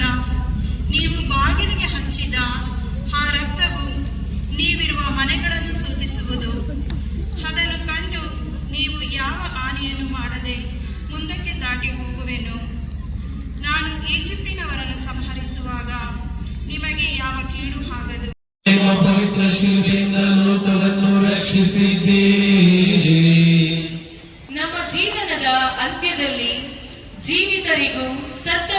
ಈಶ್ವರ, ನೀವು ಬಾಗಿಲಿಗೆ ಹಚ್ಚಿದ ಆ ರಕ್ತವು ನೀವಿರುವ ಮನೆಗಳನ್ನು ಸೂಚಿಸುವುದು. ಅದನ್ನು ಕಂಡು ನೀವು ಯಾವ ಹಾನಿಯನ್ನು ಮಾಡದೆ ಮುಂದಕ್ಕೆ ದಾಟಿ ಹೋಗುವೆನು. ನಾನು ಈಜಿಪ್ಟಿನವರನ್ನು ಸಂಹರಿಸುವಾಗ ನಿಮಗೆ ಯಾವ ಕೀಡು ಆಗದು. ಪವಿತ್ರ ಶಿಲುಬೆಯಿಂದ ಲೋಕವನ್ನು ರಕ್ಷಿಸಿದ್ದೀ. ನಮ್ಮ ಜೀವನದ ಅಂತ್ಯದಲ್ಲಿ ಜೀವಿತರಿಗೂ ಸತ್ತ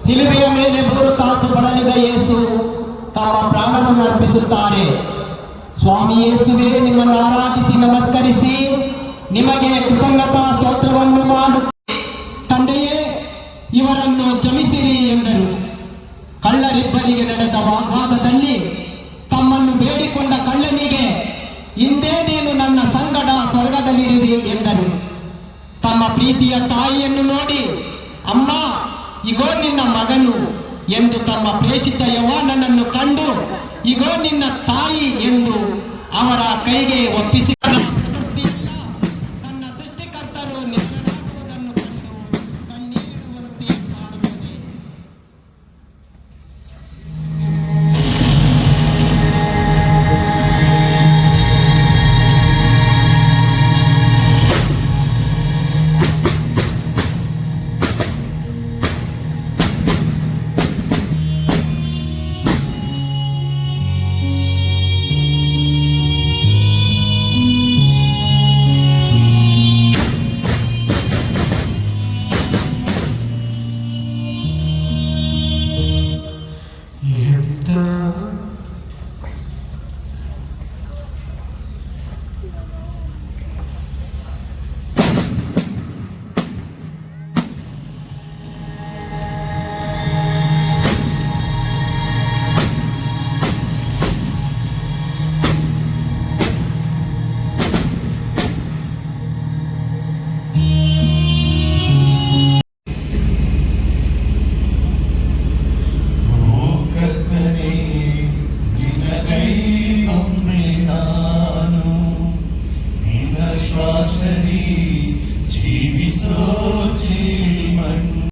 ಶಿಲುಬೆಯ ಮೇಲೆ 3 ತಾಸು ಬಳಲಿದ ಯೇಸು ತಮ್ಮ ಪ್ರಾಣವನ್ನು ಅರ್ಪಿಸುತ್ತಾರೆ. ಸ್ವಾಮಿ ಯೇಸುವೆ, ನಿಮ್ಮನ್ನು ಆರಾಧಿಸಿ ನಮಸ್ಕರಿಸಿ ನಿಮಗೆ ಕೃತಜ್ಞತಾ ಸ್ತೋತ್ರವನ್ನು ಮಾಡುತ್ತೇವೆ. ತಂದೆಯೇ, ಇವರನ್ನು ಕ್ಷಮಿಸಿರಿ ಎಂದರು. ಕಳ್ಳರಿಬ್ಬರಿಗೆ ನಡೆದ ವಾಗ್ವಾದದಲ್ಲಿ ತಮ್ಮನ್ನು ಬೇಡಿಕೊಂಡ ಕಳ್ಳನಿಗೆ, ಇಂದೇ ನೀನು ನನ್ನ ಸಂಗಡ ಸ್ವರ್ಗದಲ್ಲಿರುವೆ ಎಂದರು. ತಮ್ಮ ಪ್ರೀತಿಯ ತಾಯಿಯನ್ನು ನೋಡಿ, ಅಮ್ಮ, ಇಗೋ ನಿನ್ನ ಮಗನು ಎಂದು ತಮ್ಮ ಪ್ರೇಚಿತ ಯೌವನನನ್ನು ಕಂಡು, ಇಗೋ ನಿನ್ನ ತಾಯಿ ಎಂದು ಅವರ ಕೈಗೆ ಒಪ್ಪಿಸಿದ